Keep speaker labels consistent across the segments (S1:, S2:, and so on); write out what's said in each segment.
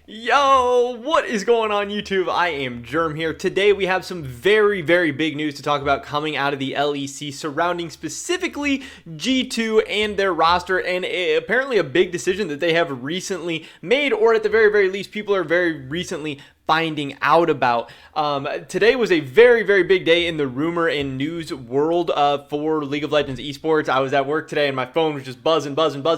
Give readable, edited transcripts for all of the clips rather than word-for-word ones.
S1: Yo, what is going on YouTube? I am Germ here. Today we have some very big news to talk about coming out of the LEC surrounding specifically G2 and their roster, and apparently a big decision that they have recently made, or at the very least people are very recently finding out about. Today was a very big day in the rumor and news world for League of Legends esports. I was at work today and my phone was just buzzing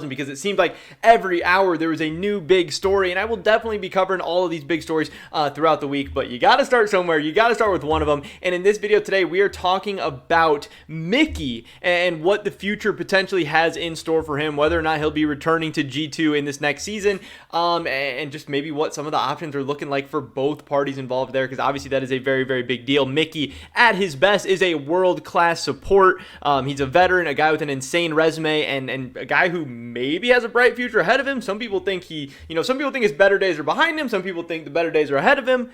S1: because it seemed like every hour there was a new big story, and I will definitely be covering all of these big stories throughout the week, but you gotta start somewhere. You gotta start with one of them, and in this video today we are talking about Miky and what the future potentially has in store for him, whether or not he'll be returning to G2 in this next season, and just maybe what some of the options are looking like for both parties involved there, because obviously that is a very big deal. Miky at his best is a world-class support. He's a veteran, a guy with an insane resume, and a guy who maybe has a bright future ahead of him. Some people think some people think his better days are behind him. Some people think the better days are ahead of him.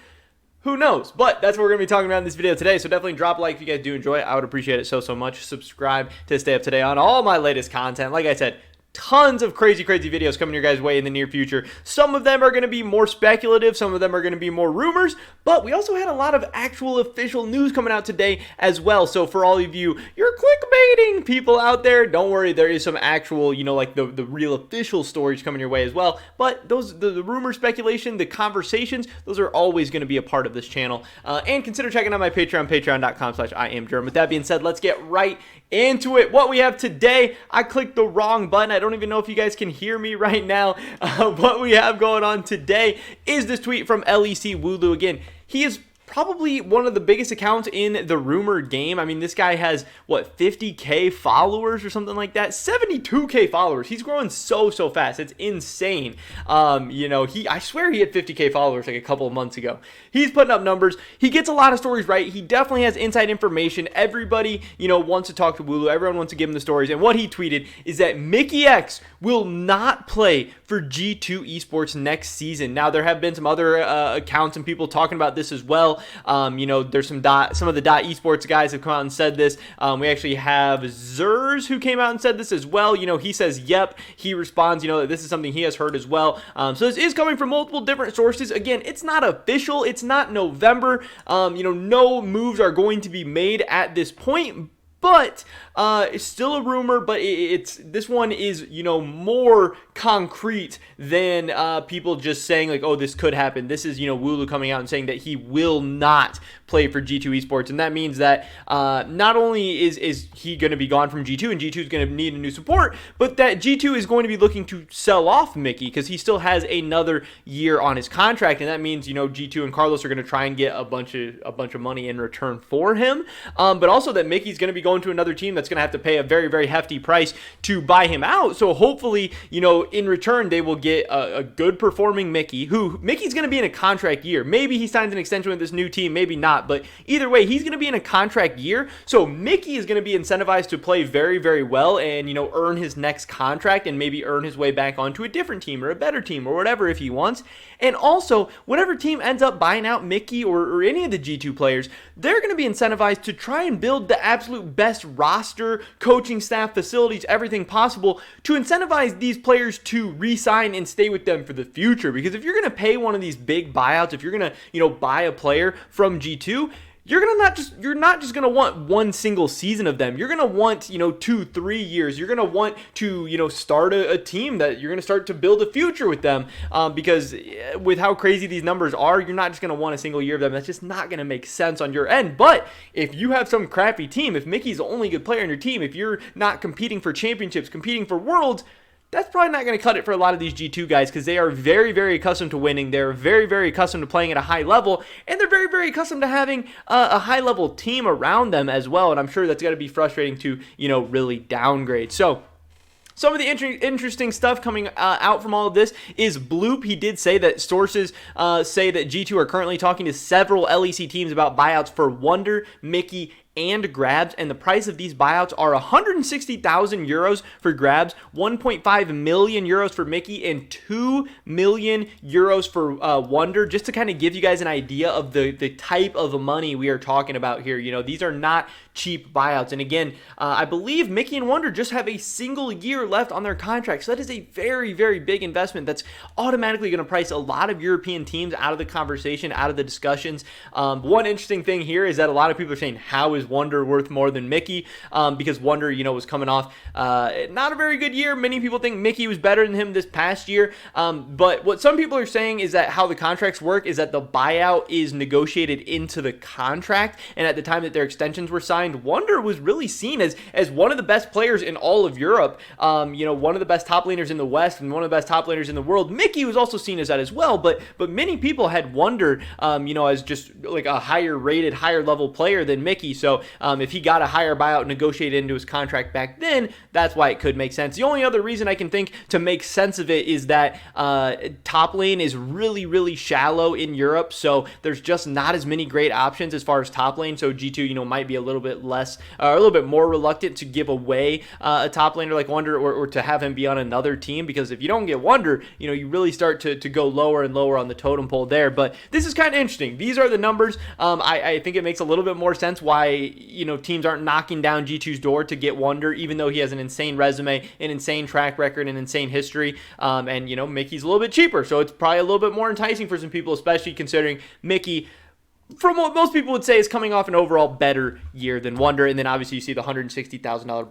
S1: Who knows? But that's what we're going to be talking about in this video today. So definitely drop a like if you guys do enjoy it. I would appreciate it so much. Subscribe to stay up to date on all my latest content. Like I said, tons of crazy videos coming your guys' way in the near future. Some of them are going to be more speculative, some of them are going to be more rumors, but we also had a lot of actual official news coming out today as well. So for all of you're clickbaiting people out there, don't worry, there is some actual, like the real official stories coming your way as well. But the rumor, speculation, the conversations, those are always going to be a part of this channel. And consider checking out my Patreon, patreon.com/IamGerm. With that being said, let's get right into it. What we have today, I clicked the wrong button. I don't even know if you guys can hear me right now. What we have going on today is this tweet from LEC Woodloo. Again, he is probably one of the biggest accounts in the rumor game. I mean, this guy has, what, 50K followers or something like that? 72K followers. He's growing so fast. It's insane. I swear he had 50K followers like a couple of months ago. He's putting up numbers. He gets a lot of stories right. He definitely has inside information. Everybody, wants to talk to Woodloo. Everyone wants to give him the stories. And what he tweeted is that Mikyx will not play for G2 esports next season. Now, there have been some other accounts and people talking about this as well. There's some of the esports guys have come out and said this. We actually have Zers who came out and said this as well. He says, yep. He responds, that this is something he has heard as well. So this is coming from multiple different sources. Again, it's not official. It's not November. No moves are going to be made at this point. But it's still a rumor, but this one is, more concrete than people just saying like, oh, this could happen. This is, Woodloo coming out and saying that he will not play for G2 esports, and that means that not only is he going to be gone from G2 and G2 is going to need a new support, but that G2 is going to be looking to sell off Miky because he still has another year on his contract, and that means G2 and Carlos are going to try and get a bunch of money in return for him, but also that Miky's going to be going to another team that's going to have to pay a very hefty price to buy him out. So hopefully, in return they will get a good performing Miky, who Miky's going to be in a contract year. Maybe he signs an extension with this new team, maybe not, but either way, he's going to be in a contract year. So Miky is going to be incentivized to play very well and, earn his next contract and maybe earn his way back onto a different team or a better team or whatever if he wants. And also, whatever team ends up buying out Miky or any of the G2 players, they're going to be incentivized to try and build the absolute best roster, coaching staff, facilities, everything possible to incentivize these players to re-sign and stay with them for the future. Because if you're going to pay one of these big buyouts, if you're going to, buy a player from G2, you're not just gonna want one single season of them. You're gonna want 2-3 years. You're gonna want to start a team that you're gonna start to build a future with them. Because with how crazy these numbers are, you're not just gonna want a single year of them. That's just not gonna make sense on your end. But if you have some crappy team, if Miky's the only good player on your team, if you're not competing for championships, competing for worlds, that's probably not going to cut it for a lot of these G2 guys because they are very accustomed to winning. They're very accustomed to playing at a high level, and they're very accustomed to having a high-level team around them as well, and I'm sure that's got to be frustrating to, really downgrade. So some of the interesting stuff coming out from all of this is Bloop. He did say that sources say that G2 are currently talking to several LEC teams about buyouts for Wunder, Miky, and Grabs, and the price of these buyouts are 160,000 euros for Grabs, 1.5 million euros for Miky, and 2 million euros for Wunder, just to kind of give you guys an idea of the type of money we are talking about here. These are not cheap buyouts. And again, I believe Miky and Wonder just have a single year left on their contract. So that is a very, very big investment that's automatically going to price a lot of European teams out of the conversation, out of the discussions. One interesting thing here is that a lot of people are saying, how is Wonder worth more than Miky? Because Wonder, was coming off not a very good year. Many people think Miky was better than him this past year. But what some people are saying is that how the contracts work is that the buyout is negotiated into the contract. And at the time that their extensions were signed, Wonder was really seen as one of the best players in all of Europe. One of the best top laners in the West and one of the best top laners in the world. Miky was also seen as that as well. But many people had Wonder, as just like a higher rated, higher level player than Miky. So if he got a higher buyout negotiated into his contract back then, that's why it could make sense. The only other reason I can think to make sense of it is that top lane is really, really shallow in Europe, so there's just not as many great options as far as top lane. So G2, might be a little bit less, a little bit more reluctant to give away a top laner like Wonder, or to have him be on another team, because if you don't get Wonder, you really start to go lower and lower on the totem pole there. But this is kind of interesting. These are the numbers. I think it makes a little bit more sense why teams aren't knocking down G2's door to get Wonder, even though he has an insane resume, an insane track record, an insane history, and Miky's a little bit cheaper, so it's probably a little bit more enticing for some people, especially considering Miky, from what most people would say, is coming off an overall better year than Wonder. And then obviously you see the $160,000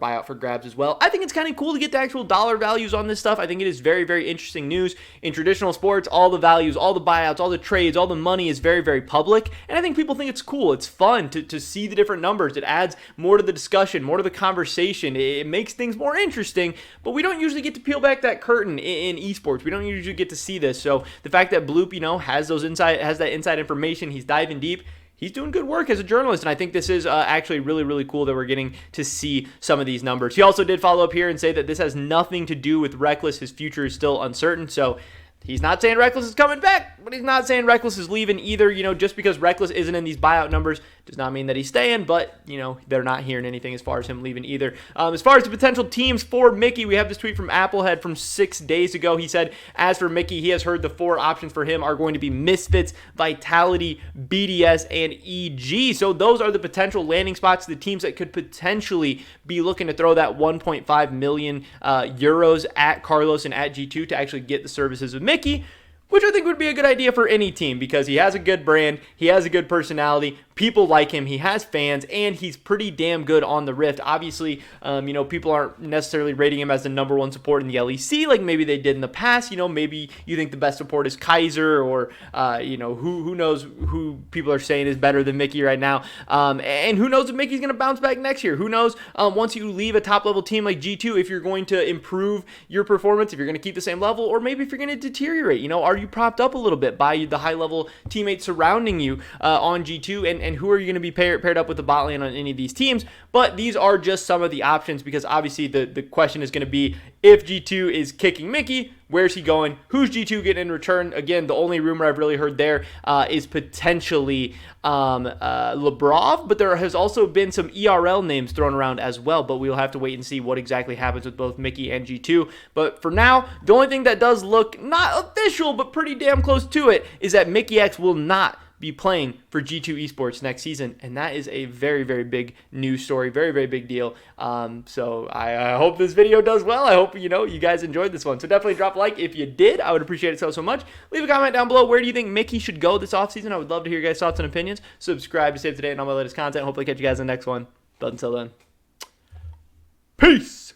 S1: buyout for grabs as well. I think it's kind of cool to get the actual dollar values on this stuff. I think it is very, very interesting news. In traditional sports, all the values, all the buyouts, all the trades, all the money is very, very public. And I think people think it's cool. It's fun to see the different numbers. It adds more to the discussion, more to the conversation. It makes things more interesting, but we don't usually get to peel back that curtain in esports. We don't usually get to see this. So the fact that Bloop, has that inside information, he's diving deep. He's doing good work as a journalist, and I think this is actually really, really cool that we're getting to see some of these numbers. He also did follow up here and say that this has nothing to do with Reckless. His future is still uncertain, so he's not saying Reckless is coming back, but he's not saying Reckless is leaving either. Just because Reckless isn't in these buyout numbers does not mean that he's staying, but, they're not hearing anything as far as him leaving either. As far as the potential teams for Miky, we have this tweet from Applehead from 6 days ago. He said, as for Miky, he has heard the 4 options for him are going to be Misfits, Vitality, BDS, and EG. So those are the potential landing spots, the teams that could potentially be looking to throw that 1.5 million euros at Carlos and at G2 to actually get the services of Miky, which I think would be a good idea for any team because he has a good brand, he has a good personality, people like him, he has fans, and he's pretty damn good on the Rift. Obviously, people aren't necessarily rating him as the number 1 support in the LEC like maybe they did in the past. Maybe you think the best support is Kaiser, or who knows who people are saying is better than Miky right now. And who knows if Miky's going to bounce back next year? Who knows once you leave a top level team like G2 if you're going to improve your performance, if you're going to keep the same level, or maybe if you're going to deteriorate. Are you propped up a little bit by the high level teammates surrounding you on G2, and who are you going to be paired up with the bot lane on any of these teams? But these are just some of the options, because obviously the question is going to be, if G2 is kicking Miky, where's he going? Who's G2 getting in return? Again, the only rumor I've really heard there is potentially Lebrov, but there has also been some ERL names thrown around as well, but we'll have to wait and see what exactly happens with both Miky and G2. But for now, the only thing that does look not official, but pretty damn close to it, is that Mikyx will not be playing for G2 Esports next season, and that is a very, very big news story, very, very big deal. So I hope this video does well. I hope you guys enjoyed this one. So definitely drop a like if you did. I would appreciate it so much. Leave a comment down below. Where do you think Miky should go this offseason? I would love to hear your guys' thoughts and opinions. Subscribe to stay up to date on all my latest content. Hopefully catch you guys in the next one. But until then, peace.